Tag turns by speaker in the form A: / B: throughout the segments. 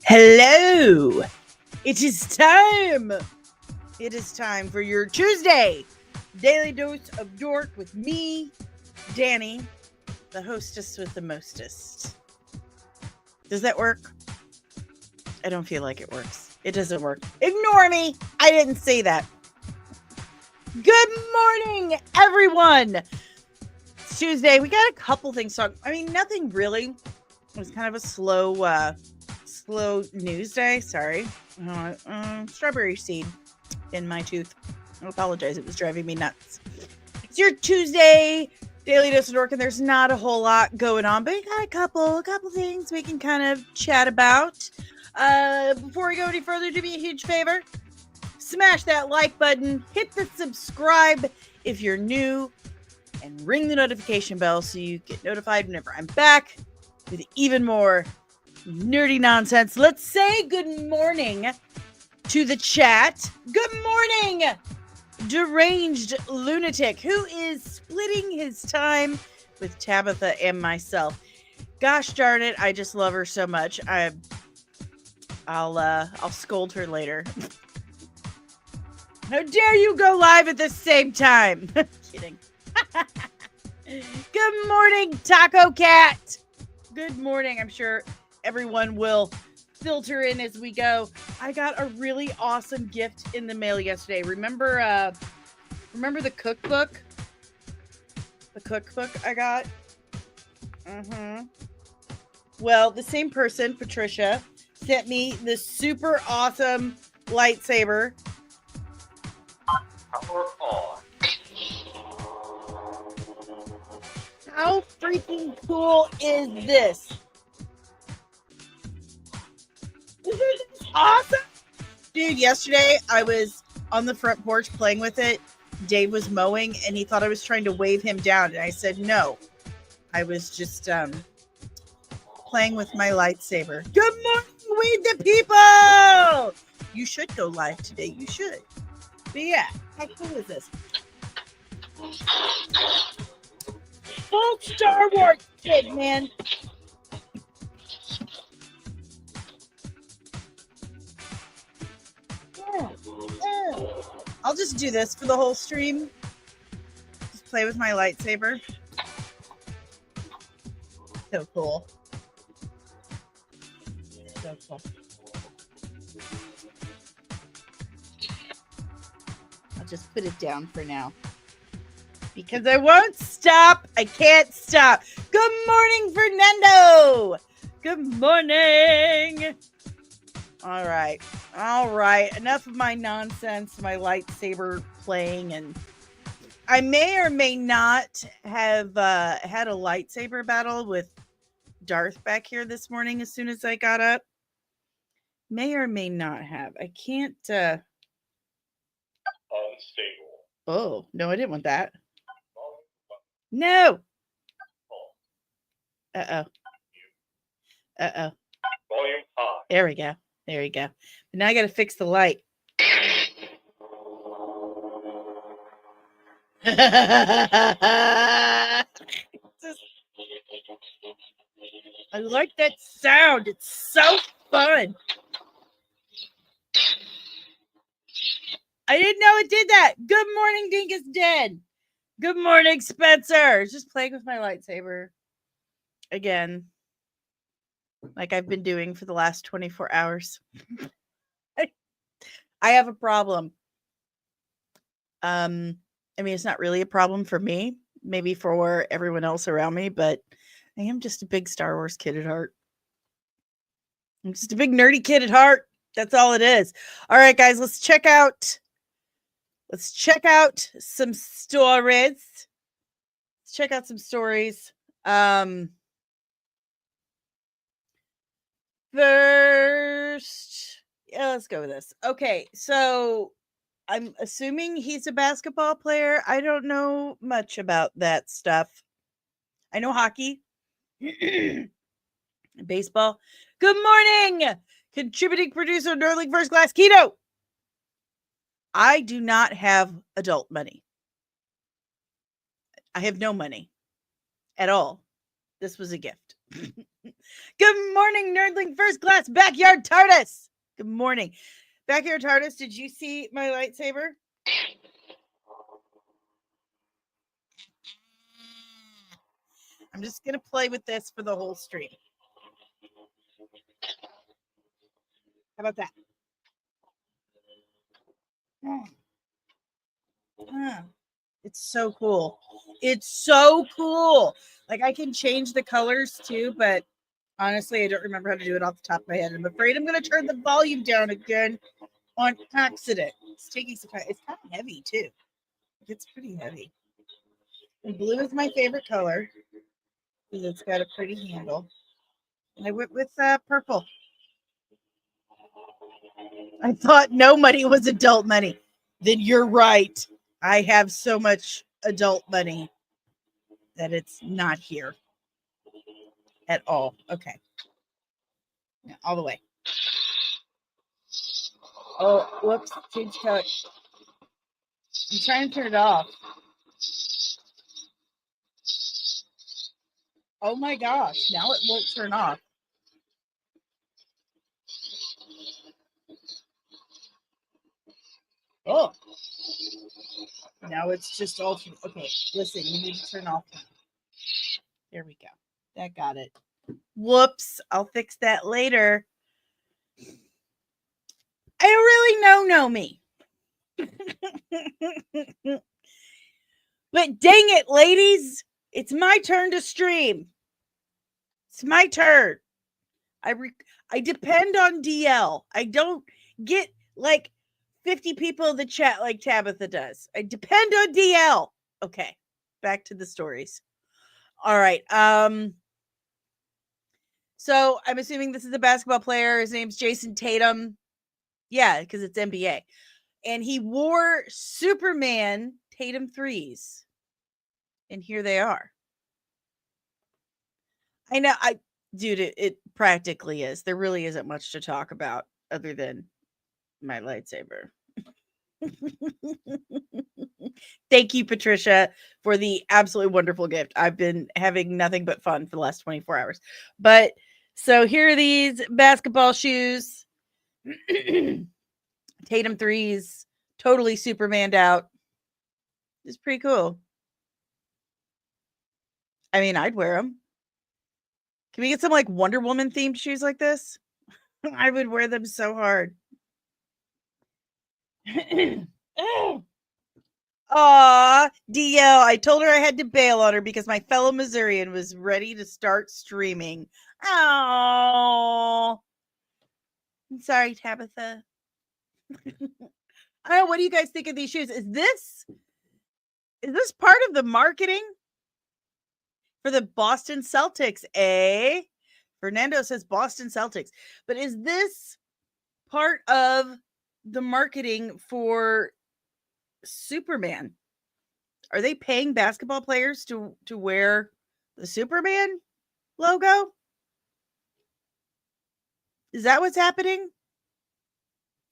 A: Hello. It is time. It is time for your Tuesday daily dose of Dork with me, Danny, the hostess with the mostest. Does that work? I don't feel like it works. It doesn't work. Ignore me. I didn't say that. Good morning, everyone. It's Tuesday. We got a couple things to talk. I mean, nothing really. It was kind of a slow news day. Sorry. Strawberry seed in my tooth. I apologize. It was driving me nuts. It's your Tuesday daily dose of Dork, and there's not a whole lot going on, but we got a couple things we can kind of chat about. Before we go any further, do me a huge favor. Smash that like button. Hit the subscribe if you're new, and ring the notification bell so you get notified whenever I'm back with even more nerdy nonsense. Let's say good morning to the chat. Good morning, deranged lunatic who is splitting his time with Tabitha and myself. Gosh darn it, I just love her so much. I'll scold her later. How dare you go live at the same time? Kidding. Good morning, Taco Cat. Good morning. I'm sure everyone will filter in as we go. I got a really awesome gift in the mail yesterday. Remember the cookbook? The cookbook I got? Well, the same person, Patricia, sent me this super awesome lightsaber.
B: Power on.
A: How freaking cool is this? Isn't this awesome? Dude, yesterday I was on the front porch playing with it. Dave was mowing and he thought I was trying to wave him down. And I said, no, I was just playing with my lightsaber. Good morning, we the people! You should go live today. You should. But yeah, how cool is this? Full Star Wars kid, man. I'll just do this for the whole stream. Just play with my lightsaber. So cool. So cool. I'll just put it down for now. Because I won't stop. I can't stop. Good morning, Fernando. Good morning. All right. Enough of my nonsense, my lightsaber playing. And I may or may not have had a lightsaber battle with Darth back here this morning as soon as I got up. May or may not have. I can't.
B: Unstable.
A: Oh, no, I didn't want that. No. Uh-oh.
B: Volume high.
A: There we go. But now I got to fix the light. I like that sound. It's so fun. I didn't know it did that. Good morning, Dinkus Dead. Good morning, Spencer. Just playing with my lightsaber again, like I've been doing for the last 24 hours. I have a problem. I mean, it's not really a problem for me, maybe for everyone else around me, but I am just a big Star Wars kid at heart. I'm just a big nerdy kid at heart. That's all it is. All right, guys, let's check out some stories. Let's check out some stories. First, yeah, let's go with this. Okay, so I'm assuming he's a basketball player. I don't know much about that stuff. I know hockey, baseball. Good morning, contributing producer, Nerdling First Class Keto. I do not have adult money. I have no money at all. This was a gift. Good morning, Nerdling First Class Backyard TARDIS. Good morning. Backyard TARDIS, did you see my lightsaber? I'm just going to play with this for the whole stream. How about that? It's so cool. It's so cool. Like, I can change the colors too, but honestly, I don't remember how to do it off the top of my head. I'm afraid I'm going to turn the volume down again on accident. It's taking some time. It's kind of heavy too. It's pretty heavy. And blue is my favorite color because it's got a pretty handle. And I went with purple. I thought no money was adult money. Then you're right. I have so much adult money that it's not here at all. Okay. Yeah, all the way. Oh, whoops. Change color. I'm trying to turn it off. Oh my gosh. Now it won't turn off. Oh. Now it's just all. Okay. Listen, you need to turn off. There we go. That got it. Whoops. I'll fix that later. I don't really know me. But dang it, ladies. It's my turn to stream. It's my turn. I depend on DL. I don't get like 50 people in the chat like Tabitha does. I depend on DL. Okay. Back to the stories. All right. So I'm assuming this is a basketball player. His name's Jason Tatum. Yeah, because it's NBA. And he wore Superman Tatum 3s. And here they are. I know, dude, it practically is. There really isn't much to talk about other than my lightsaber. Thank you, Patricia, for the absolutely wonderful gift. I've been having nothing but fun for the last 24 hours. But so here are these basketball shoes. Tatum 3s, totally Supermaned out. It's pretty cool. I mean, I'd wear them. Can we get some like Wonder Woman themed shoes like this? I would wear them so hard. Aw, DL, I told her I had to bail on her because my fellow Missourian was ready to start streaming. Oh, I'm sorry, Tabitha. I don't know. What do you guys think of these shoes? Is this part of the marketing for the Boston Celtics? Fernando says Boston Celtics, but is this part of the marketing for Superman? Are they paying basketball players to wear the Superman logo? Is that what's happening?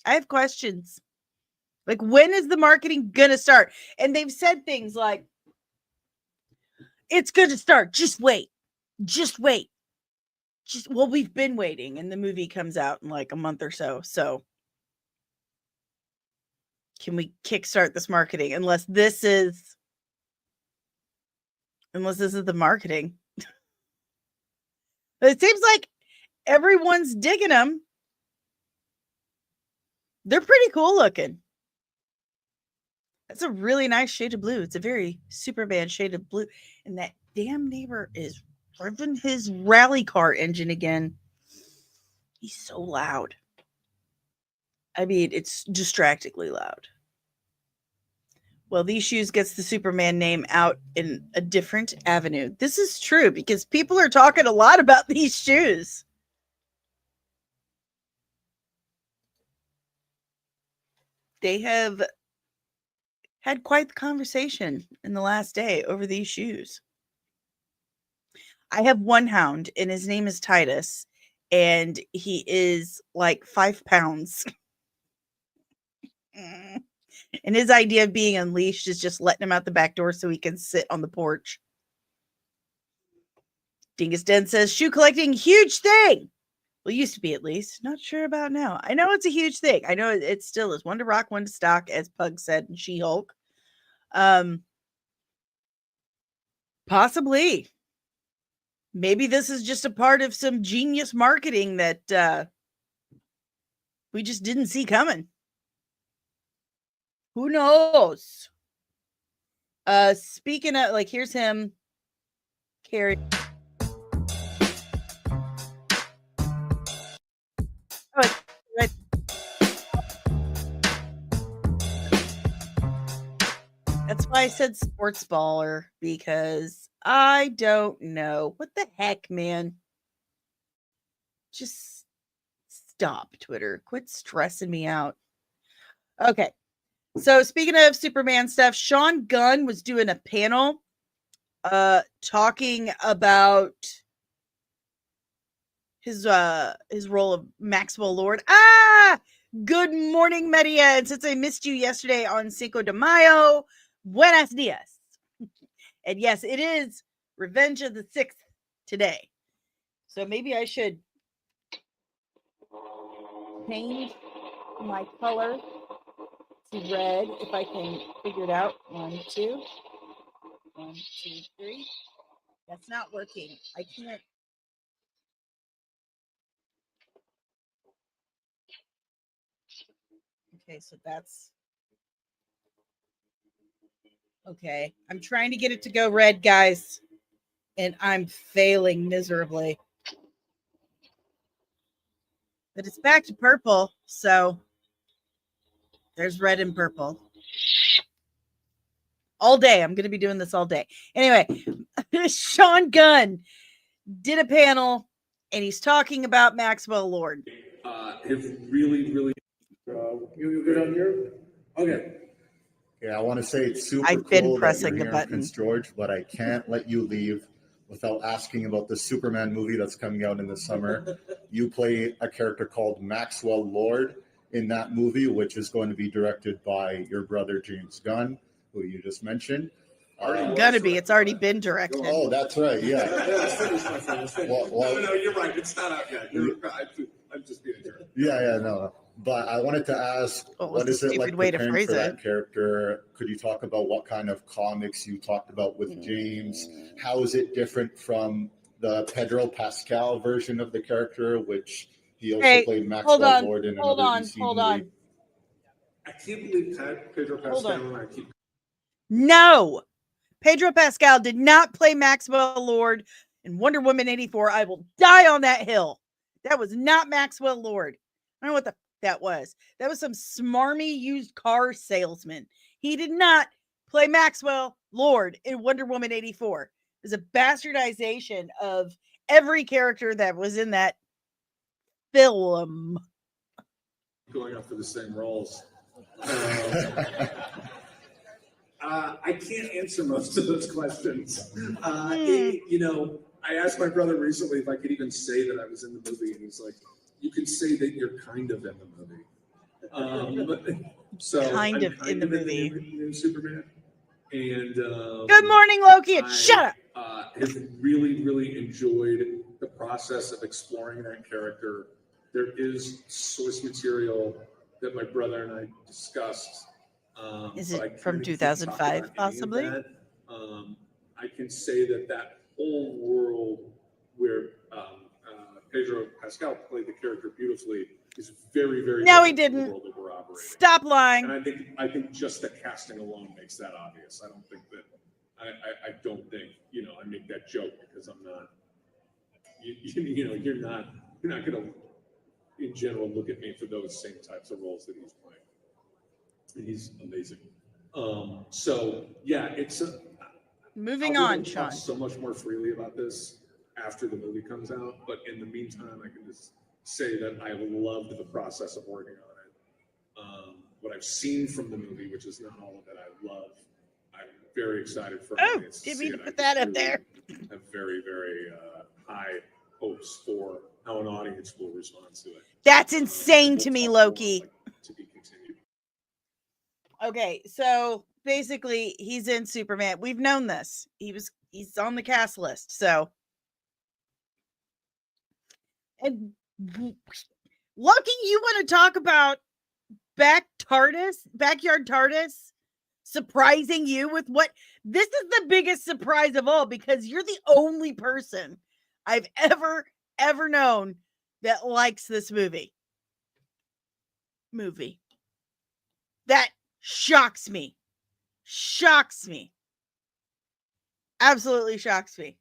A: I have questions. Like, when is the marketing gonna start? And they've said things like, it's gonna start. Just wait. Just wait. Well, we've been waiting, and the movie comes out in like a month or so. So can we kickstart this marketing? Unless this is the marketing. But it seems like everyone's digging them. They're pretty cool looking. That's a really nice shade of blue. It's a very Superman shade of blue. And that damn neighbor is revving his rally car engine again. He's so loud. I mean, it's distractingly loud. Well, these shoes gets the Superman name out in a different avenue. This is true because people are talking a lot about these shoes. They have had quite the conversation in the last day over these shoes. I have one hound, and his name is Titus, and he is like 5 pounds. And his idea of being unleashed is just letting him out the back door so he can sit on the porch. Dingus Den says, shoe collecting, huge thing. Well, used to be at least. Not sure about now. I know it's a huge thing. I know it still is. One to rock, one to stock, as Pug said in She-Hulk. Possibly. Maybe this is just a part of some genius marketing that we just didn't see coming. Who knows? Speaking of, like, here's him carry. Oh, right. That's why I said Sportsballer, because I don't know. What the heck, man? Just stop, Twitter. Quit stressing me out. Okay. So speaking of Superman stuff, Sean Gunn was doing a panel talking about his role of Maxwell Lord. Good morning, Media. And since I missed you yesterday on Cinco de Mayo, buenos dias. And yes, it is Revenge of the 6th today. So maybe I should change my color to red if I can figure it out. 1, 2. 1, 2, 3. That's not working. I can't. Okay, so that's okay. I'm trying to get it to go red, guys, and I'm failing miserably. But it's back to purple, so there's red and purple. All day. I'm going to be doing this all day. Anyway, Sean Gunn did a panel, and he's talking about Maxwell Lord.
C: Have really, you good on here? Okay.
D: Yeah, I want to say it's super
A: I've been
D: cool
A: pressing
D: that
A: the
D: you're here in
A: button.
D: Prince George, but I can't let you leave without asking about the Superman movie that's coming out in the summer. You play a character called Maxwell Lord in that movie, which is going to be directed by your brother James Gunn, who you just mentioned.
A: Gonna be. It's already been directed.
D: Oh, that's right. Yeah.
C: No, you're right. It's not out yet. I'm just being a jerk.
D: Yeah, no. But I wanted to ask, what is it like preparing for that character? Could you talk about what kind of comics you talked about with James? How is it different from the Pedro Pascal version of the character, which he also played Maxwell Lord in another DC movie?
C: I can't believe Pedro Pascal and I keep.
A: No, Pedro Pascal did not play Maxwell Lord in Wonder Woman 84. I will die on that hill. That was not Maxwell Lord. I don't know what that was. That was some smarmy used car salesman. He did not play Maxwell Lord in Wonder Woman 84. It was a bastardization of every character that was in that film.
C: Going up for the same roles. I can't answer most of those questions. I asked my brother recently if I could even say that I was in the movie, and he's like, "You can say that you're kind of in the movie." So
A: kind of in the movie.
C: New Superman. And
A: good morning, Loki. Shut
C: up. Have really enjoyed the process of exploring that character. There is source material that my brother and I discussed.
A: Is it from 2005, possibly?
C: I can say that whole world where Pedro Pascal played the character beautifully is very.
A: No, he didn't.
C: The world that we're operating.
A: Stop lying.
C: And I think just the casting alone makes that obvious. I don't think that. I don't think I make that joke because I'm not. You're not going to, in general, look at me for those same types of roles that he's playing. And he's amazing. So yeah, it's
A: moving on, Sean.
C: Talk so much more freely about this after the movie comes out, but in the meantime, I can just say that I loved the process of working on it. What I've seen from the movie, which is not all of it, I love. I'm very excited for.
A: Oh, didn't mean to put that up there.
C: Have very high hopes for how an audience will respond to it.
A: That's insane to me, Loki.
C: To be continued.
A: Okay, so basically he's in Superman. We've known this. He's on the cast list. So And Lucky, you want to talk about backyard TARDIS surprising you with what? This is the biggest surprise of all because you're the only person I've ever known that likes this movie. That shocks me. Absolutely shocks me.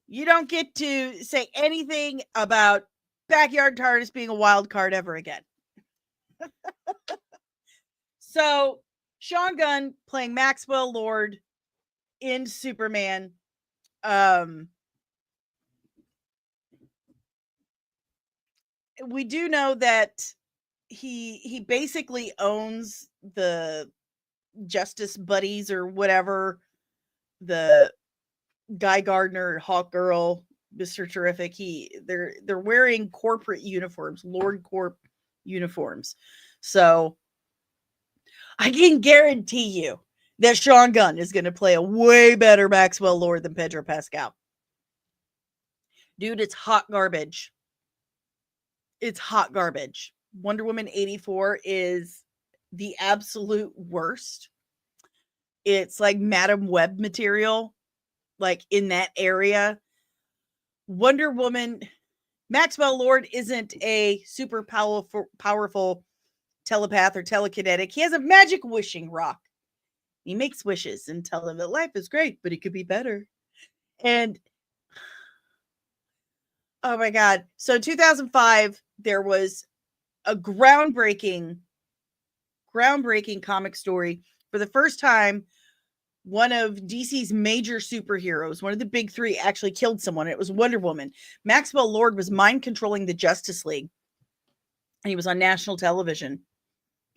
A: You don't get to say anything about backyard TARDIS being a wild card ever again. So, Sean Gunn playing Maxwell Lord in Superman. We do know that he basically owns the Justice Buddies or whatever, the Guy Gardner, Hawk Girl, Mr. Terrific. They're wearing corporate uniforms, Lord Corp uniforms. So I can guarantee you that Sean Gunn is going to play a way better Maxwell Lord than Pedro Pascal. Dude, it's hot garbage. It's hot garbage. Wonder Woman 84 is the absolute worst. It's like Madam Web material, like in that area. Wonder Woman, Maxwell Lord isn't a super powerful telepath or telekinetic. He has a magic wishing rock. He makes wishes and tell him that life is great, but it could be better. And oh my God. So 2005, there was a groundbreaking comic story. For the first time, one of DC's major superheroes, one of the big three, actually killed someone. It was Wonder Woman. Maxwell Lord was mind controlling the Justice League. And he was on national television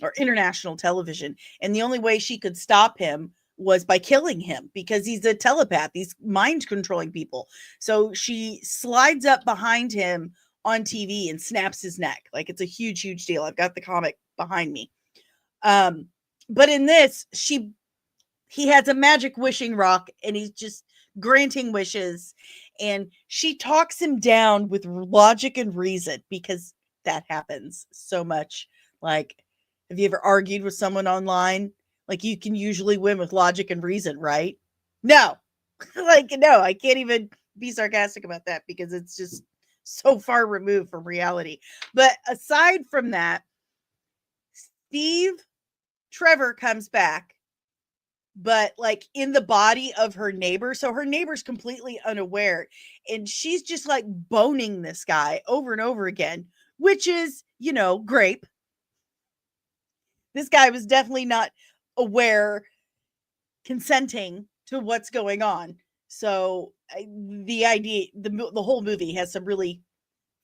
A: or international television. And the only way she could stop him was by killing him because he's a telepath. He's mind controlling people. So she slides up behind him on TV and snaps his neck. Like it's a huge, huge deal. I've got the comic behind me. But in this, he has a magic wishing rock and he's just granting wishes. And she talks him down with logic and reason because that happens so much. Like, have you ever argued with someone online? Like you can usually win with logic and reason, right? No, no, I can't even be sarcastic about that because it's just so far removed from reality. But aside from that, Steve Trevor comes back, but like in the body of her neighbor. So her neighbor's completely unaware and she's just like boning this guy over and over again, which is, grape. This guy was definitely not aware, consenting to what's going on. So the idea, the whole movie has some really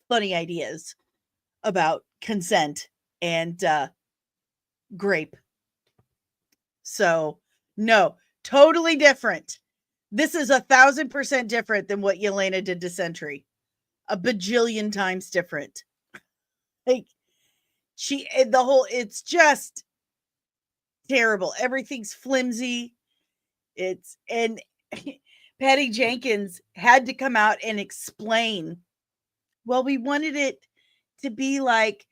A: funny ideas about consent and grape. So no, totally different. This is 1,000% different than what Yelena did to Sentry. A bajillion times different. Like it's just terrible. Everything's flimsy. And Patty Jenkins had to come out and explain, well, we wanted it to be like,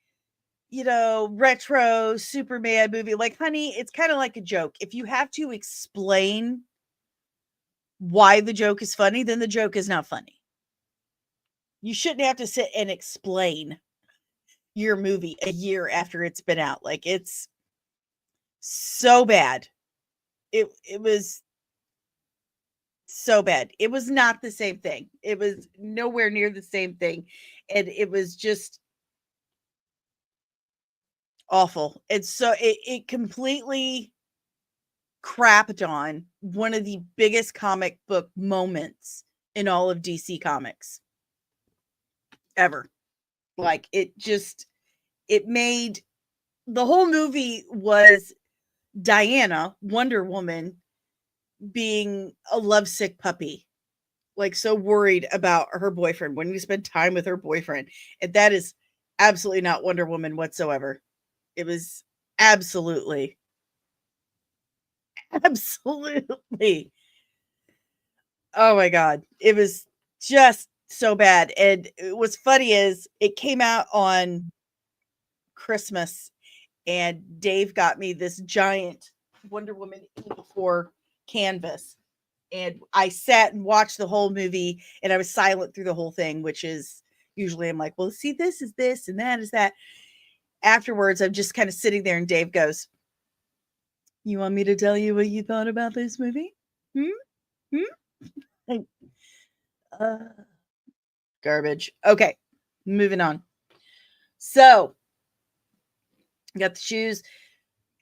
A: retro Superman movie. Like, honey, it's kind of like a joke. If you have to explain why the joke is funny, then the joke is not funny. You shouldn't have to sit and explain your movie a year after it's been out. Like, it's so bad. It was so bad. It was not the same thing. It was nowhere near the same thing. And it was just awful. And so it completely crapped on one of the biggest comic book moments in all of DC Comics ever. Like it made the whole movie was Diana, Wonder Woman, being a lovesick puppy, like so worried about her boyfriend, wanting to spend time with her boyfriend. And that is absolutely not Wonder Woman whatsoever. It was absolutely. Oh my God. It was just so bad. And what's funny is it came out on Christmas, and Dave got me this giant Wonder Woman 84 canvas. And I sat and watched the whole movie, and I was silent through the whole thing, which is usually I'm like, well, see, this is this and that is that. Afterwards, I'm just kind of sitting there, and Dave goes, you want me to tell you what you thought about this movie? Garbage. Okay, moving on. So, got the shoes,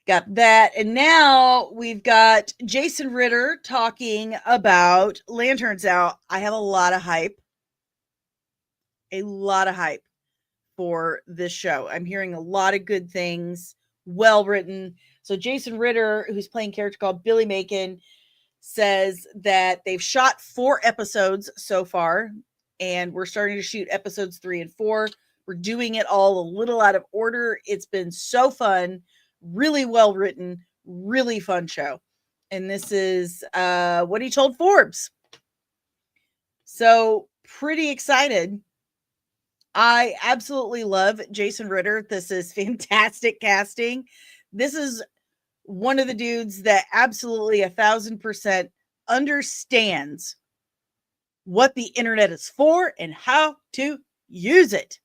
A: got that, and now we've got Jason Ritter talking about lanterns. Now, I have a lot of hype for this show. I'm hearing a lot of good things, well written. So Jason Ritter, who's playing a character called Billy Macon, says that they've shot 4 episodes so far, and we're starting to shoot episodes 3 and 4. We're doing it all a little out of order. It's been so fun, really well written, really fun show. And this is what he told Forbes. So pretty excited. I absolutely love Jason Ritter. This is fantastic casting. This is one of the dudes that absolutely 1,000% understands what the internet is for and how to use it.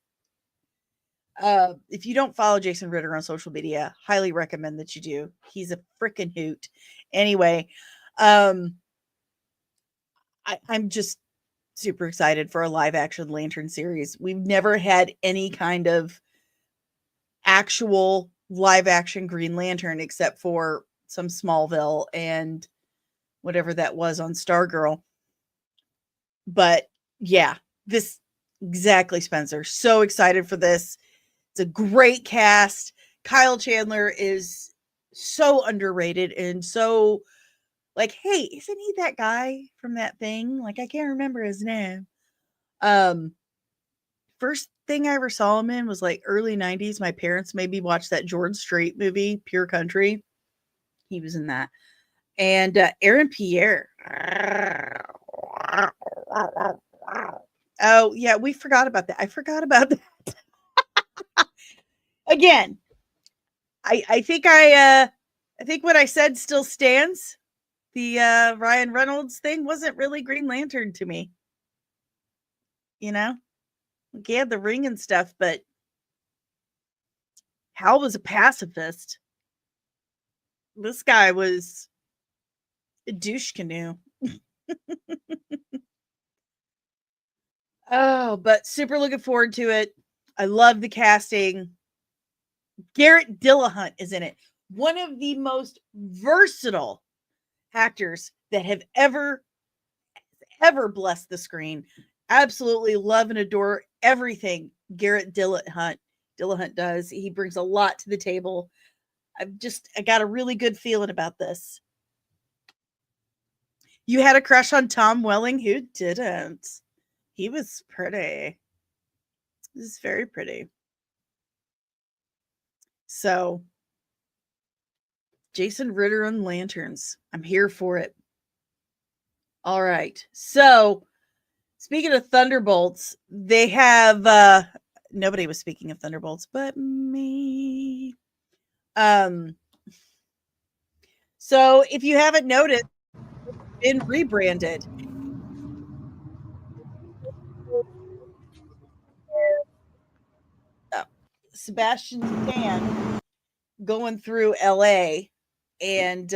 A: If you don't follow Jason Ritter on social media, highly recommend that you do. He's a freaking hoot. Anyway, I'm just super excited for a live action Lantern series. We've never had any kind of actual live action Green Lantern except for some Smallville and whatever that was on Stargirl. But yeah, this exactly, Spencer. So excited for this. It's a great cast. Kyle Chandler is so underrated and so like, hey, isn't he that guy from that thing? Like, I can't remember his name. First thing I ever saw him in was like early 90s. My parents made me watch that George Strait movie, Pure Country. He was in that. And Aaron Pierre. Oh, yeah, we forgot about that. I forgot about that. Again, I think what I said still stands. The Ryan Reynolds thing wasn't really Green Lantern to me. You know? Like, he had the ring and stuff, but Hal was a pacifist. This guy was a douche canoe. Oh, but super looking forward to it. I love the casting. Garrett Dillahunt is in it. One of the most versatile actors that have ever blessed the screen. Absolutely love and adore everything Garrett Dillahunt does. He brings a lot to the table. I got a really good feeling about this. You had a crush on Tom Welling? Who didn't? He was pretty. He was very pretty. So, Jason Ritter on Lanterns. I'm here for it. All right. So, speaking of Thunderbolts, they have nobody was speaking of Thunderbolts but me. So if you haven't noticed, it's been rebranded. Sebastian Stan going through LA and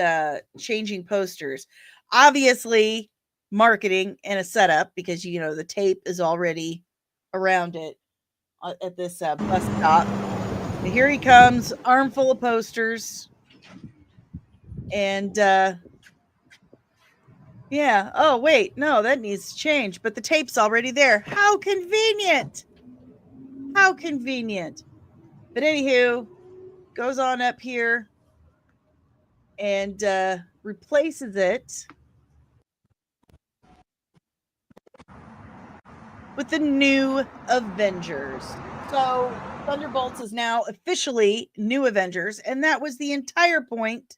A: changing posters. Obviously, marketing and a setup because the tape is already around it at this bus stop. And here he comes, armful of posters, and yeah. Oh wait, no, that needs to change. But the tape's already there. How convenient! How convenient. But anywho, goes on up here and replaces it with the new Avengers. So Thunderbolts is now officially New Avengers, and that was the entire point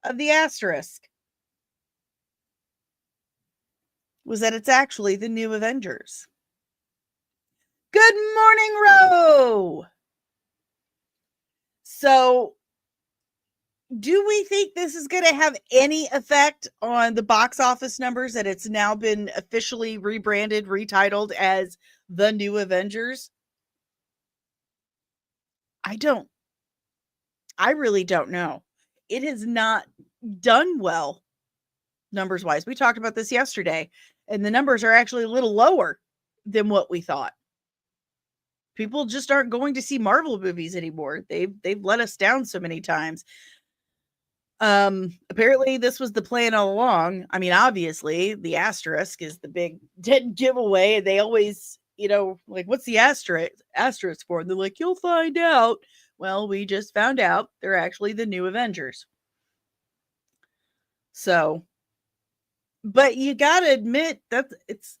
A: of the asterisk. Was that it's actually the New Avengers. Good morning, Ro. So, do we think this is going to have any effect on the box office numbers that it's now been officially rebranded, retitled as The New Avengers? I don't. I really don't know. It has not done well numbers wise. We talked about this yesterday, and the numbers are actually a little lower than what we thought. People just aren't going to see Marvel movies anymore. They've let us down so many times. Apparently this was the plan all along. I mean, obviously the asterisk is the big dead giveaway. They always, like, what's the asterisk for? And they're like, you'll find out. Well, we just found out they're actually the New Avengers. So, but you gotta admit that's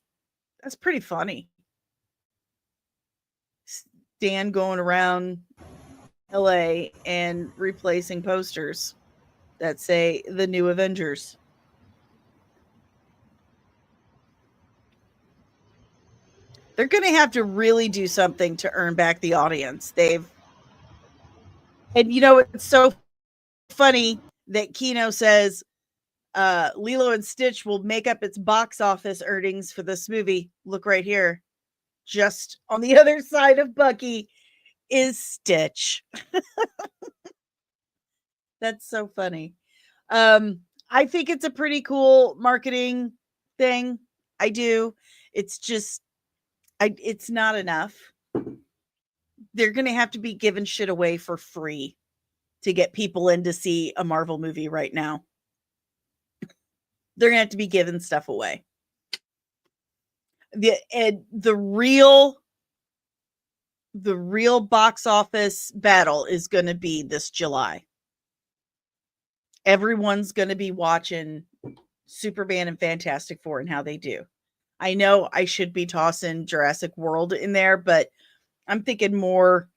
A: pretty funny. Stan going around LA and replacing posters that say the New Avengers. They're going to have to really do something to earn back the audience. And it's so funny that Kino says Lilo and Stitch will make up its box office earnings for this movie. Look right here. Just on the other side of Bucky is Stitch. That's so funny. I think it's a pretty cool marketing thing. I do. It's just, it's not enough. They're going to have to be giving shit away for free to get people in to see a Marvel movie right now. They're going to have to be giving stuff away. The real box office battle is going to be this July. Everyone's going to be watching Superman and Fantastic Four and how they do. I know I should be tossing Jurassic World in there, but I'm thinking more,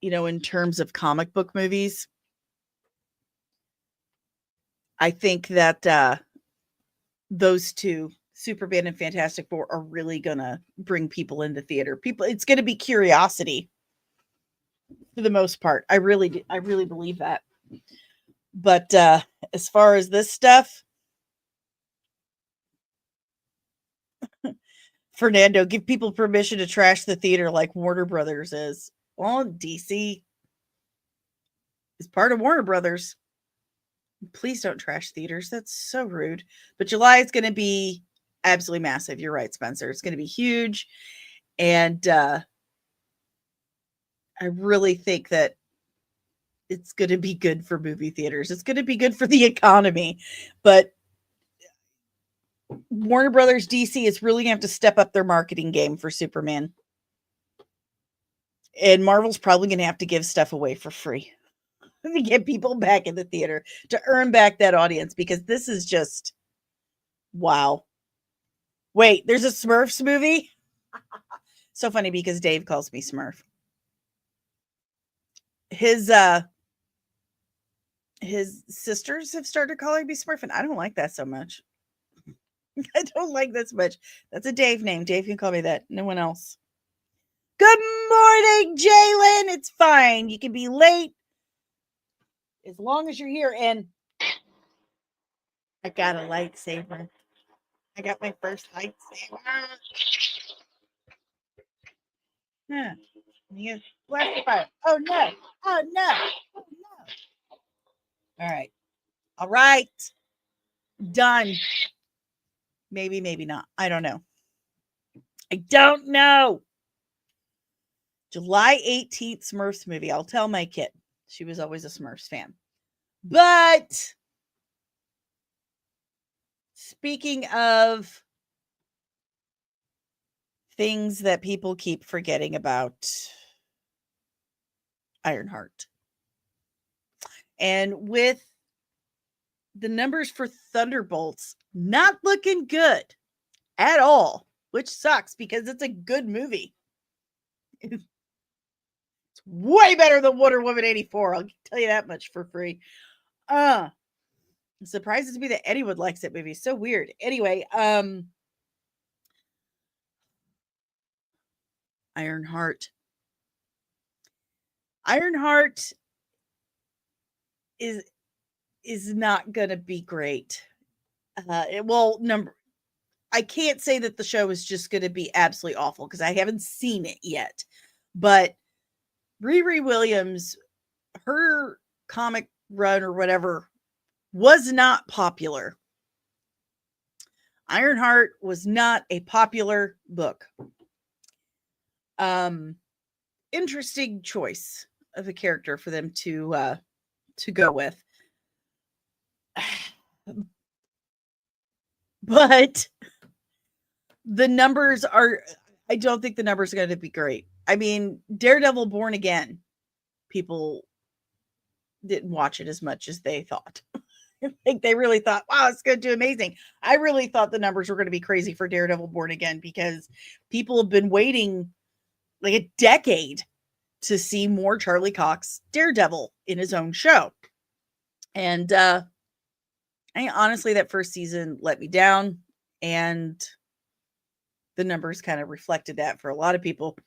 A: in terms of comic book movies. I think that those two, Superman and Fantastic Four, are really going to bring people into theater. It's going to be curiosity for the most part. I really believe that. But as far as this stuff, Fernando, give people permission to trash the theater like Warner Brothers is. Well, DC is part of Warner Brothers. Please don't trash theaters. That's so rude. But July is going to be absolutely massive. You're right, Spencer. It's going to be huge. And I really think that it's going to be good for movie theaters. It's going to be good for the economy. But Warner Brothers DC is really going to have to step up their marketing game for Superman. And Marvel's probably going to have to give stuff away for free to get people back in the theater, to earn back that audience, because this is just, wow. Wait, there's a Smurfs movie? So funny because Dave calls me Smurf. His sisters have started calling me Smurf, and I don't like that so much. I don't like that so much. That's a Dave name. Dave can call me that. No one else. Good morning, Jalen. It's fine. You can be late as long as you're here. And I got a lightsaber. I got my first lightsaber. Yeah. You blast the fire. Oh no. Oh no. Oh no. All right. All right. Done. Maybe, maybe not. I don't know. I don't know. July 18th Smurfs movie. I'll tell my kid. She was always a Smurfs fan. But speaking of things that people keep forgetting about, Ironheart. And with the numbers for Thunderbolts not looking good at all, which sucks because it's a good movie. It's way better than Wonder Woman 84. I'll tell you that much for free. It surprises me that anyone likes that movie. So weird. Anyway, Ironheart. Ironheart is not gonna be great. I can't say that the show is just gonna be absolutely awful because I haven't seen it yet. But Riri Williams, her comic run or whatever was not popular. Ironheart was not a popular book. Interesting choice of a character for them to go with. But the numbers I don't think the numbers are going to be great. I mean, Daredevil Born Again, people didn't watch it as much as they thought. I think they really thought, wow, it's going to do amazing. I really thought the numbers were going to be crazy for Daredevil Born Again because people have been waiting like a decade to see more Charlie Cox Daredevil in his own show. And honestly, that first season let me down, and the numbers kind of reflected that for a lot of people.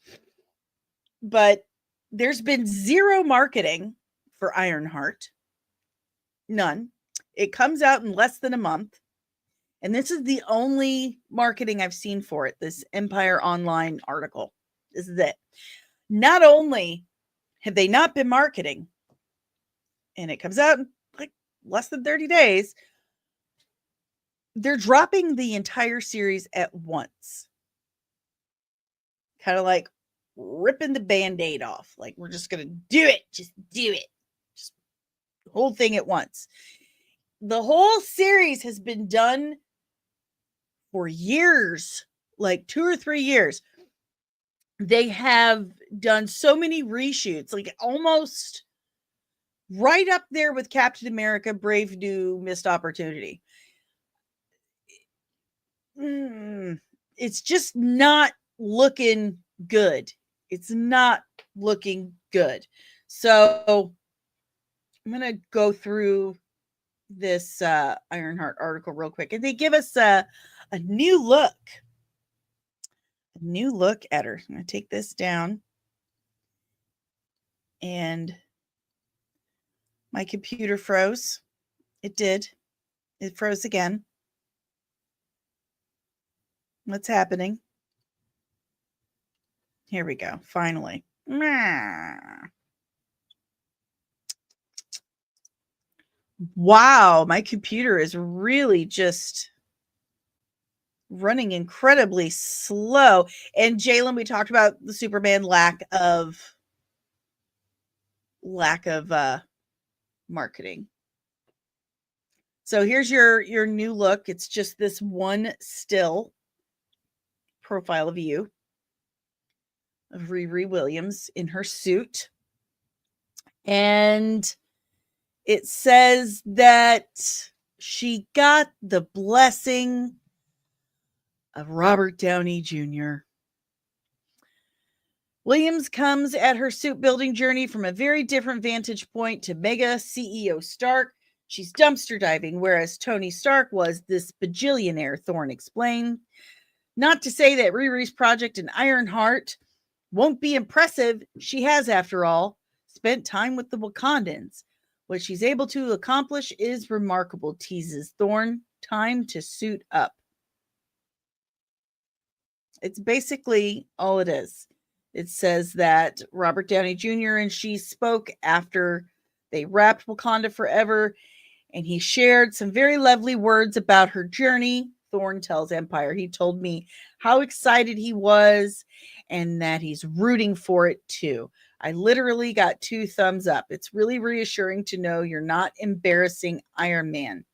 A: But there's been zero marketing for Ironheart. None. It comes out in less than a month. And this is the only marketing I've seen for it, this Empire Online article. This is it. Not only have they not been marketing, and it comes out in like less than 30 days, they're dropping the entire series at once. Kind of like ripping the Band-Aid off. Like, we're just going to do it. Just do it. Just the whole thing at once. The whole series has been done for years, like 2 or 3 years. They have done so many reshoots, like almost right up there with Captain America, Brave New, Missed Opportunity. It's just not looking good. It's not looking good. So I'm going to go through this Ironheart article real quick. And they give us a new look. A new look at her. I'm going to take this down. And my computer froze. It did. It froze again. What's happening? Here we go. Finally. Wow. My computer is really just running incredibly slow. And Jalen, we talked about the Superman lack of marketing. So here's your new look. It's just this one still profile of you, of Riri Williams in her suit. And it says that she got the blessing of Robert Downey Jr. Williams comes at her suit building journey from a very different vantage point to Mega CEO Stark. She's dumpster diving, whereas Tony Stark was this bajillionaire, Thorne explained. Not to say that Riri's project in Ironheart won't be impressive. She has, after all, spent time with the Wakandans. What she's able to accomplish is remarkable, teases Thorne. Time to suit up. It's basically all it is. It says that Robert Downey Jr. and she spoke after they wrapped Wakanda Forever, and he shared some very lovely words about her journey. Thorne tells Empire, he told me how excited he was and that he's rooting for it too. I literally got 2 thumbs up. It's really reassuring to know you're not embarrassing Iron Man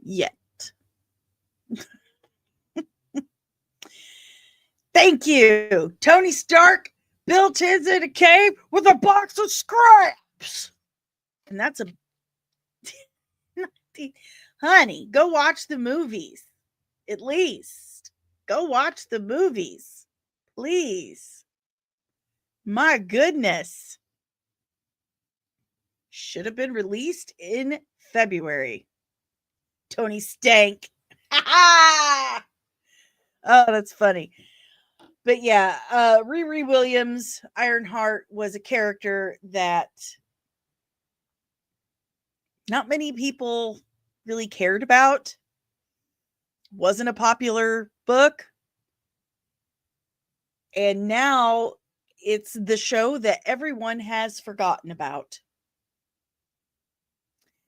A: yet. Thank you. Tony Stark built his in a cave with a box of scraps. And that's a... Honey, go watch the movies. At least. Go watch the movies. Please. My goodness. Should have been released in February. Tony Stank. Oh, that's funny. But yeah, Riri Williams, Ironheart, was a character that not many people really cared about. Wasn't a popular book. And now it's the show that everyone has forgotten about.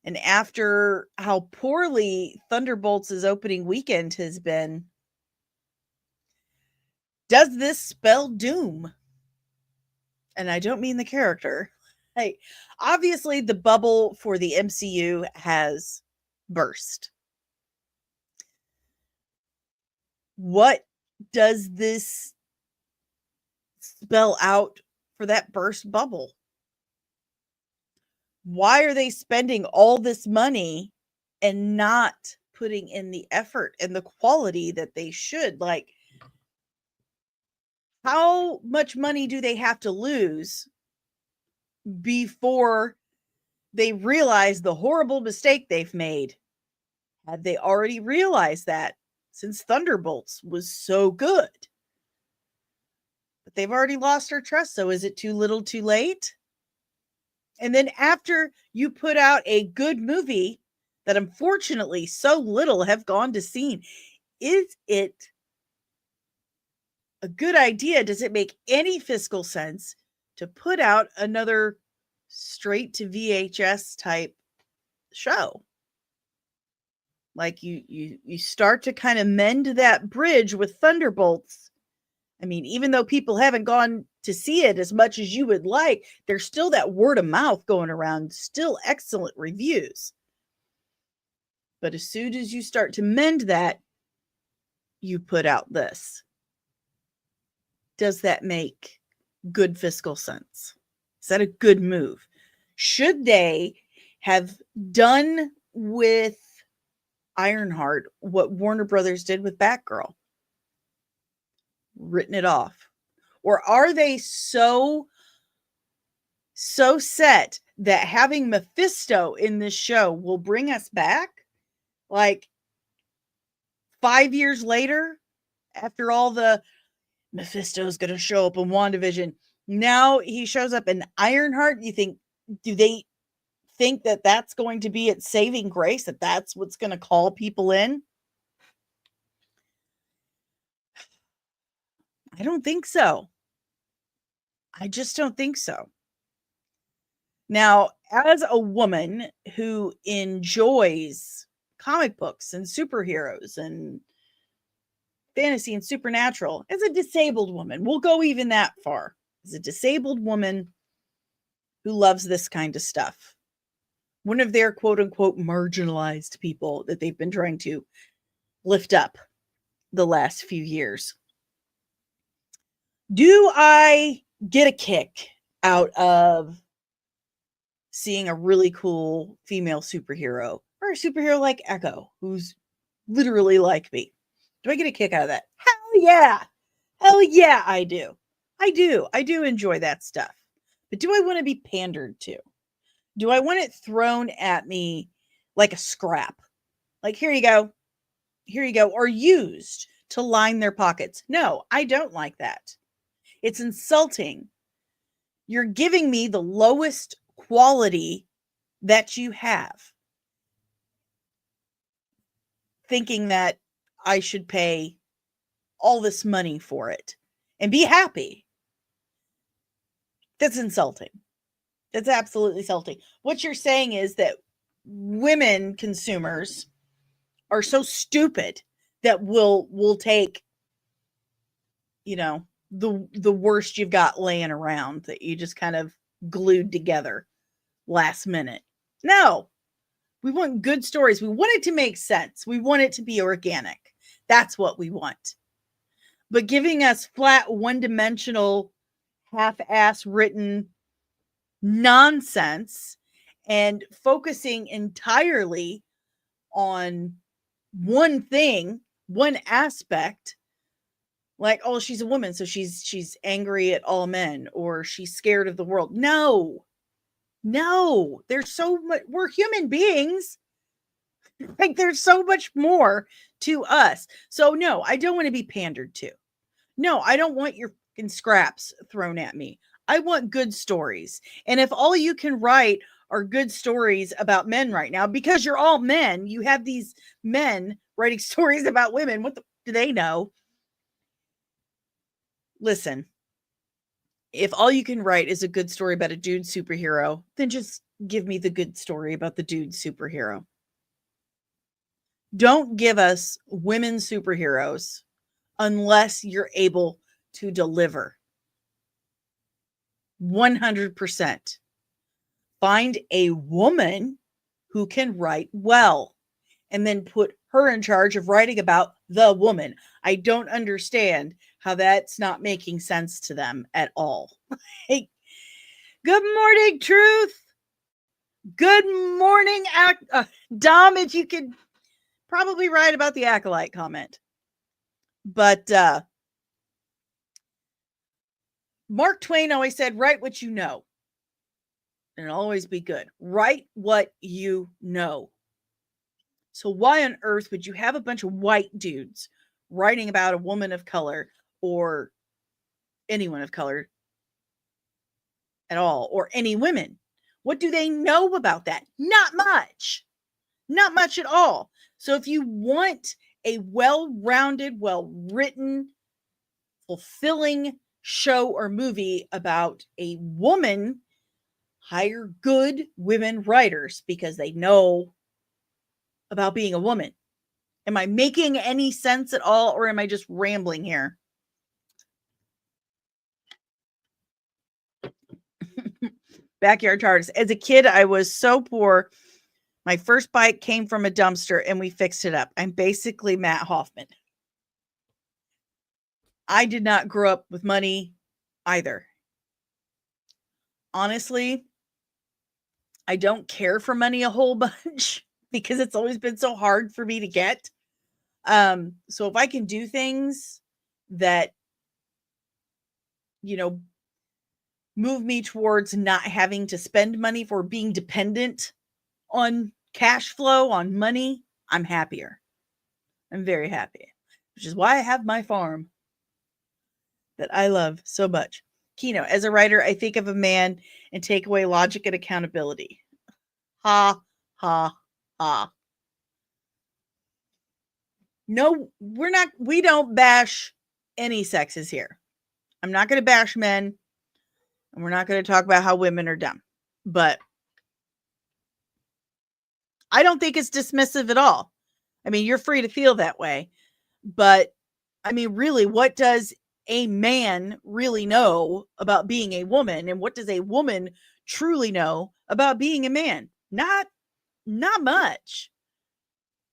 A: And after how poorly Thunderbolts' opening weekend has been, does this spell doom? And I don't mean the character. Like, obviously, the bubble for the MCU has burst. What does this spell out for that burst bubble? Why are they spending all this money and not putting in the effort and the quality that they should? Like, how much money do they have to lose before they realize the horrible mistake they've made? Had they already realized that, since Thunderbolts was so good? But they've already lost our trust, so is it too little too late? And then after you put out a good movie that unfortunately so little have gone to see, is it a good idea? Does it make any fiscal sense to put out another straight to VHS type show? Like, you start to kind of mend that bridge with Thunderbolts. I mean, even though people haven't gone to see it as much as you would like, there's still that word of mouth going around, still excellent reviews. But as soon as you start to mend that, you put out this. Does that make good fiscal sense? Is that a good move? Should they have done with Ironheart what Warner Brothers did with Batgirl? Written it off? Or are they so set that having Mephisto in this show will bring us back? Like 5 years later, after all the Mephisto's going to show up in WandaVision, now he shows up in Ironheart. Do they think that that's going to be its saving grace, that that's what's going to call people in? I don't think so. I just don't think so. Now, as a woman who enjoys comic books and superheroes and fantasy and supernatural, as a disabled woman, we'll go even that far. As a disabled woman who loves this kind of stuff, one of their quote unquote marginalized people that they've been trying to lift up the last few years, do I get a kick out of seeing a really cool female superhero, or a superhero like Echo, who's literally like me? Do I get a kick out of that? Hell yeah. Hell yeah, I do. I do enjoy that stuff. But do I want to be pandered to? Do I want it thrown at me like a scrap? Like, here you go, or used to line their pockets? No, I don't like that. It's insulting. You're giving me the lowest quality that you have, thinking that I should pay all this money for it and be happy. That's insulting. That's absolutely insulting. What you're saying is that women consumers are so stupid that will take, the worst you've got laying around that you just kind of glued together last minute. No, we want good stories. We want it to make sense. We want it to be organic. That's what we want. But giving us flat, one-dimensional, half-ass written nonsense and focusing entirely on one thing, one aspect, like, oh, she's a woman, so she's angry at all men, or she's scared of the world. No, there's so much. We're human beings. Like, there's so much more to us. So no, I don't want to be pandered to. No, I don't want your fucking scraps thrown at me. I want good stories. And if all you can write are good stories about men right now, because you're all men, you have these men writing stories about women. What do they know? Listen, if all you can write is a good story about a dude superhero, then just give me the good story about the dude superhero. Don't give us women superheroes unless you're able to deliver. 100%. Find a woman who can write well and then put her in charge of writing about the woman. I don't understand how that's not making sense to them at all. Hey, good morning, Truth. Good morning, Dom, if you could probably write about the acolyte comment. But Mark Twain always said, write what you know. And it'll always be good. Write what you know. So why on earth would you have a bunch of white dudes writing about a woman of color or anyone of color at all, or any women? What do they know about that? Not much. Not much at all. So if you want a well-rounded, well-written, fulfilling show or movie about a woman, hire good women writers because they know about being a woman. Am I making any sense at all, or am I just rambling here? Backyard charts. As a kid, I was so poor. My first bike came from a dumpster and we fixed it up. I'm basically Matt Hoffman. I did not grow up with money either. Honestly, I don't care for money a whole bunch because it's always been so hard for me to get. So if I can do things that, move me towards not having to spend money for being dependent on cash flow, on money, I'm happier. I'm very happy, which is why I have my farm that I love so much. Kino, as a writer, I think of a man and take away logic and accountability. Ha, ha, ha. No, we don't bash any sexes here. I'm not going to bash men, and we're not going to talk about how women are dumb, but I don't think it's dismissive at all. I mean, you're free to feel that way, but I mean, really, what does a man really know about being a woman, and what does a woman truly know about being a man? Not much.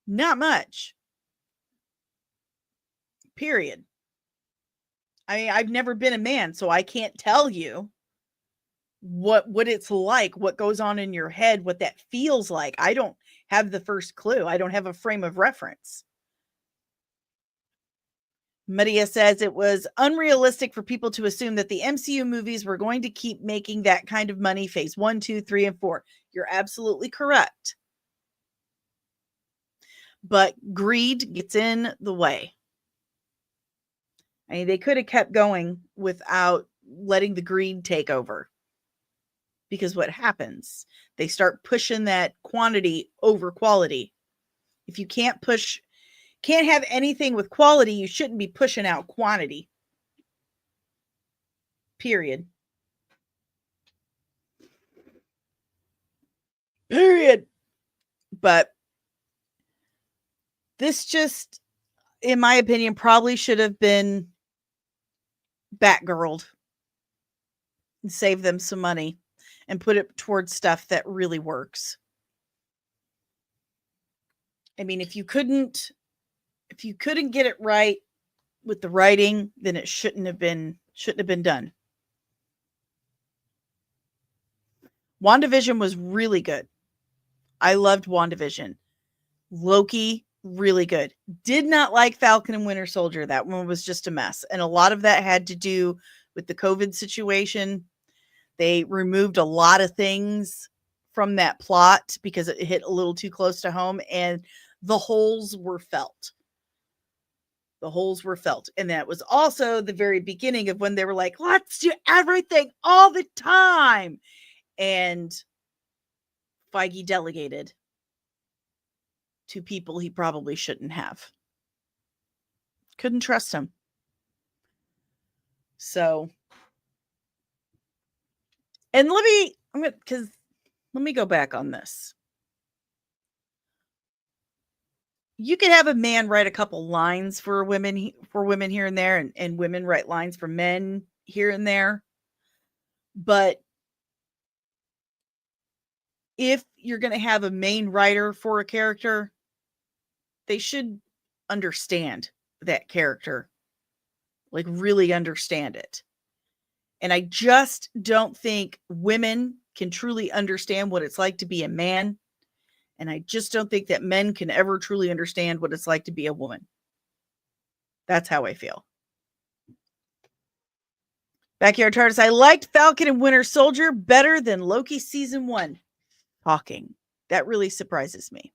A: Not much. Period. I mean, I've never been a man, so I can't tell you what it's like, what goes on in your head, what that feels like. I don't have the first clue. I don't have a frame of reference. Maria says it was unrealistic for people to assume that the MCU movies were going to keep making that kind of money phase 1, 2, 3, and 4. You're absolutely correct. But greed gets in the way. I mean, they could have kept going without letting the greed take over. Because what happens? They start pushing that quantity over quality. If you can't have anything with quality, you shouldn't be pushing out quantity. Period. But this just, in my opinion, probably should have been Batgirled and save them some money and put it towards stuff that really works. I mean, if you couldn't get it right with the writing, then it shouldn't have been done. WandaVision was really good. I loved WandaVision. Loki, really good. Did not like Falcon and Winter Soldier. That one was just a mess. And a lot of that had to do with the COVID situation. They removed a lot of things from that plot because it hit a little too close to home and the holes were felt. The holes were felt. And that was also the very beginning of when they were like, let's do everything all the time. And Feige delegated to people he probably shouldn't have. Couldn't trust him. So, and let me go back on this. You could have a man write a couple lines for women here and there, and women write lines for men here and there. But if you're going to have a main writer for a character, they should understand that character, like really understand it. And I just don't think women can truly understand what it's like to be a man. And I just don't think that men can ever truly understand what it's like to be a woman. That's how I feel. Backyard TARDIS, I liked Falcon and Winter Soldier better than Loki season 1. Talking. That really surprises me.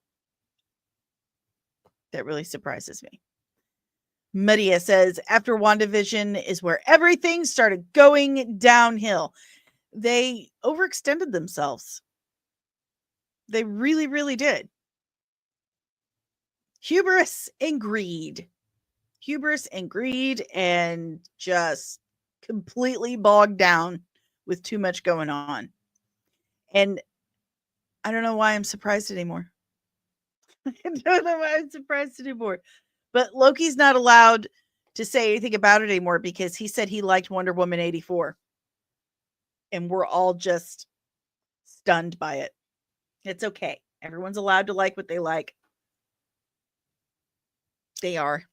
A: Maria says, after WandaVision is where everything started going downhill. They overextended themselves. They really, really did. Hubris and greed, and just completely bogged down with too much going on. And I don't know why I'm surprised anymore. But Loki's not allowed to say anything about it anymore because he said he liked Wonder Woman 84. And we're all just stunned by it. It's okay. Everyone's allowed to like what they like. They are.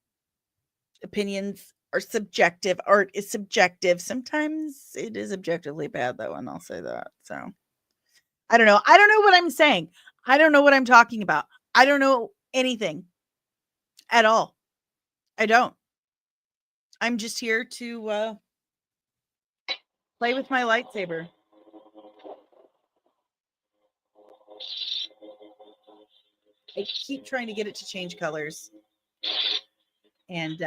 A: Opinions are subjective. Art is subjective. Sometimes it is objectively bad, though, and I'll say that. So, I don't know. I don't know what I'm saying. I don't know what I'm talking about. I don't know anything at all. I don't. I'm just here to play with my lightsaber. I keep trying to get it to change colors. And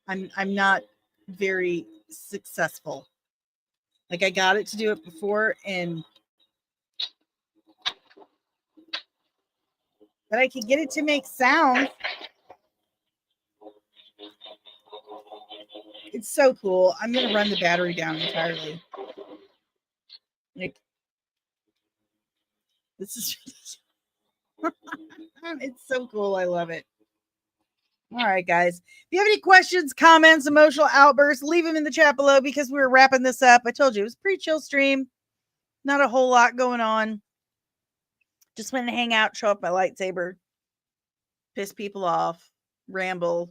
A: I'm not very successful. Like I got it to do it before, but I can get it to make sound. It's so cool. I'm gonna run the battery down entirely. Like this is it's so cool. I love it. All right, guys. If you have any questions, comments, emotional outbursts, leave them in the chat below because we're wrapping this up. I told you it was a pretty chill stream. Not a whole lot going on. Just went to hang out, show up my lightsaber, piss people off, ramble,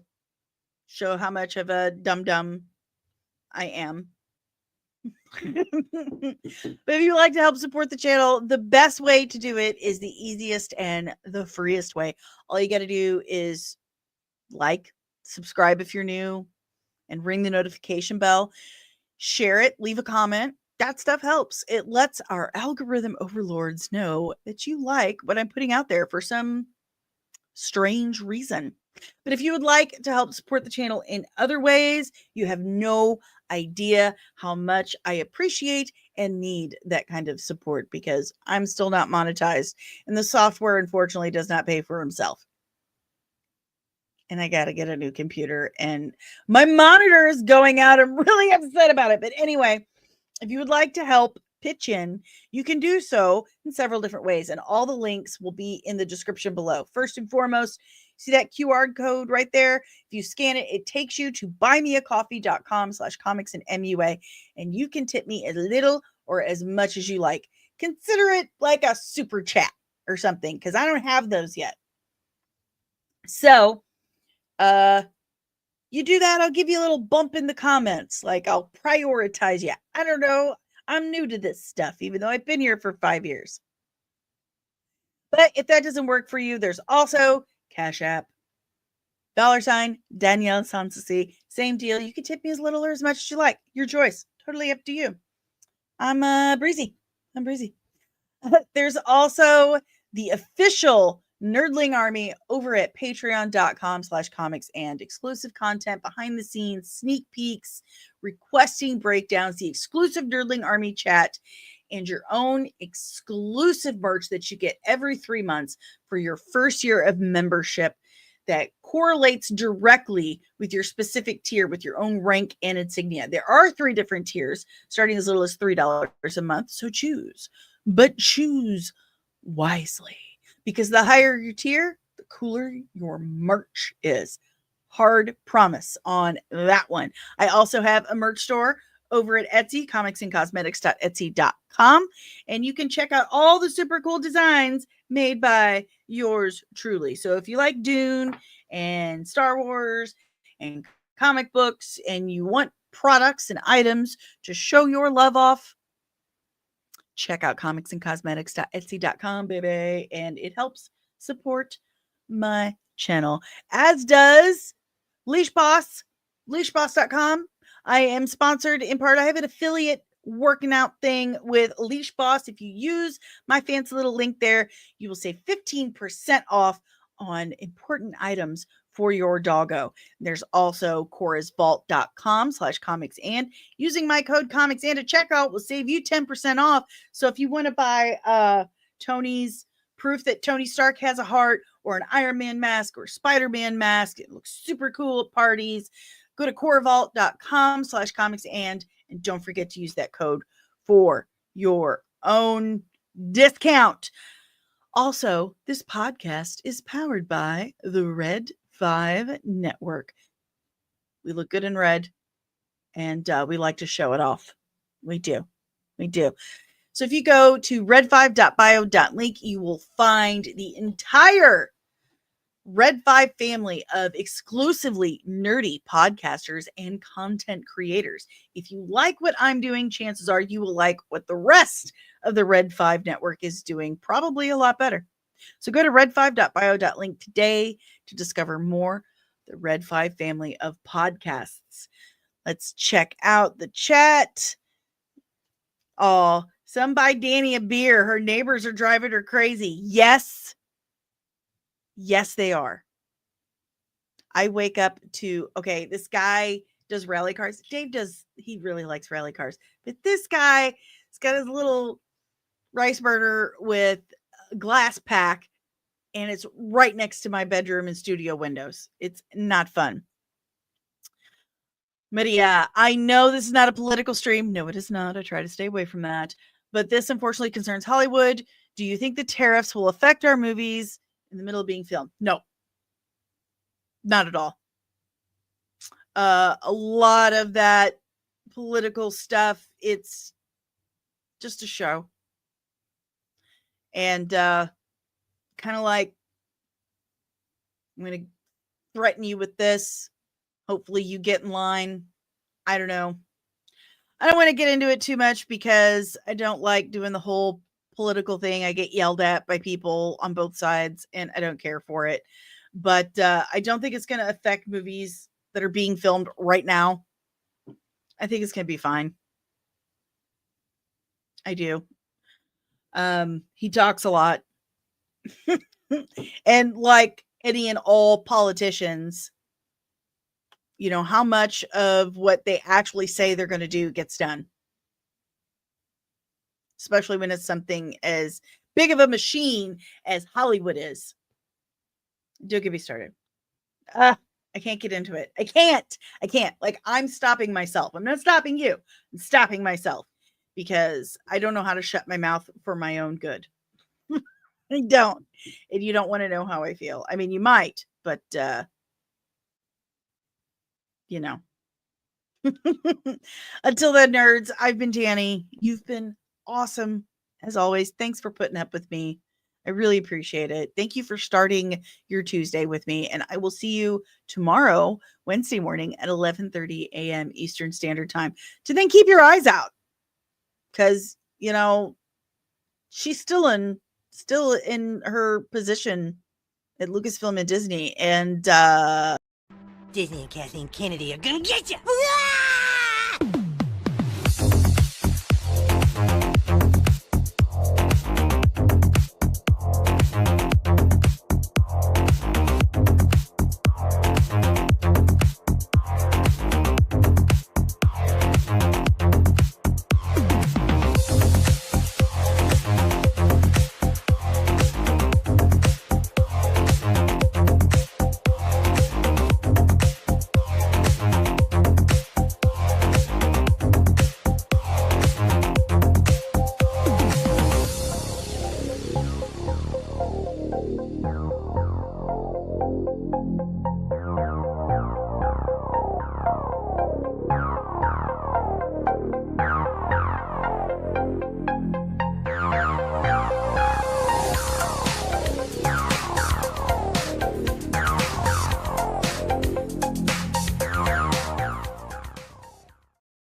A: show how much of a dum-dum I am. But if you'd like to help support the channel, the best way to do it is the easiest and the freest way. All you got to do is like, subscribe if you're new, and ring the notification bell. Share it, leave a comment. That stuff helps. It lets our algorithm overlords know that you like what I'm putting out there for some strange reason. But if you would like to help support the channel in other ways, you have no idea how much I appreciate and need that kind of support because I'm still not monetized and the software unfortunately does not pay for himself. And I got to get a new computer and my monitor is going out. I'm really upset about it. But anyway, if you would like to help pitch in, you can do so in several different ways. And all the links will be in the description below. First and foremost, see that QR code right there? If you scan it, it takes you to buymeacoffee.com/comicsandmua. And you can tip me as little or as much as you like. Consider it like a super chat or something because I don't have those yet. So, you do that, I'll give you a little bump in the comments. Like I'll prioritize you. I don't know. I'm new to this stuff, even though I've been here for 5 years. But if that doesn't work for you, there's also Cash App, $ DanielleSoncasie. Same deal. You can tip me as little or as much as you like. Your choice. Totally up to you. I'm breezy. There's also the official Nerdling Army over at patreon.com/comics and exclusive content, behind the scenes, sneak peeks, requesting breakdowns, the exclusive Nerdling Army chat, and your own exclusive merch that you get every 3 months for your first year of membership that correlates directly with your specific tier, with your own rank and insignia. There are 3 different tiers, starting as little as $3 a month, so choose, but choose wisely. Because the higher your tier, the cooler your merch is. Hard promise on that one. I also have a merch store over at Etsy, comicsandcosmetics.etsy.com. And you can check out all the super cool designs made by yours truly. So if you like Dune and Star Wars and comic books and you want products and items to show your love off, check out comicsandcosmetics.etsy.com, baby. And it helps support my channel, as does Leash Boss, leashboss.com. I am sponsored in part. I have an affiliate working out thing with Leash Boss. If you use my fancy little link there, you will save 15% off on important items for your doggo. There's also corasvault.com/comics, and using my code comics and at checkout will save you 10% off. So if you want to buy Tony's proof that Tony Stark has a heart, or an Iron Man mask or Spider-Man mask, it looks super cool at parties, go to coravault.com/comics and don't forget to use that code for your own discount. Also, this podcast is powered by the Red 5 Network. We look good in red, and we like to show it off. We do. So if you go to red5.bio.link, you will find the entire Red 5 family of exclusively nerdy podcasters and content creators. If you like what I'm doing, chances are you will like what the rest of the Red 5 network is doing, probably a lot better. So go to red5.bio.link today to discover more the Red 5 family of podcasts. Let's check out the chat. Oh, some buy Danny a beer. Her neighbors are driving her crazy. Yes, they are. I wake up to, okay, this guy does rally cars. Dave he really likes rally cars. But this guy, he's got his little rice burner with a glass pack, and it's right next to my bedroom and studio windows. It's not fun. But yeah, I know this is not a political stream. No, it is not. I try to stay away from that. But this unfortunately concerns Hollywood. Do you think the tariffs will affect our movies in the middle of being filmed? No, not at all. A lot of that political stuff, it's just a show. And kind of like, I'm going to threaten you with this. Hopefully you get in line. I don't know. I don't want to get into it too much because I don't like doing the whole political thing. I get yelled at by people on both sides and I don't care for it. But I don't think it's going to affect movies that are being filmed right now. I think it's going to be fine. I do. He talks a lot. And like any and all politicians, you know, how much of what they actually say they're going to do gets done. Especially when it's something as big of a machine as Hollywood is. Don't get me started. I can't get into it. I can't. Like, I'm stopping myself. I'm not stopping you. I'm stopping myself because I don't know how to shut my mouth for my own good. I don't. And you don't want to know how I feel. I mean, you might, but you know. Until then, nerds, I've been Danny. You've been awesome as always. Thanks for putting up with me. I really appreciate it. Thank you for starting your Tuesday with me, and I will see you tomorrow, Wednesday morning at 11:30 a.m. Eastern Standard Time. To then keep your eyes out, because you know she's still in her position at Lucasfilm and Disney, and
E: Disney and Kathleen Kennedy are gonna get you.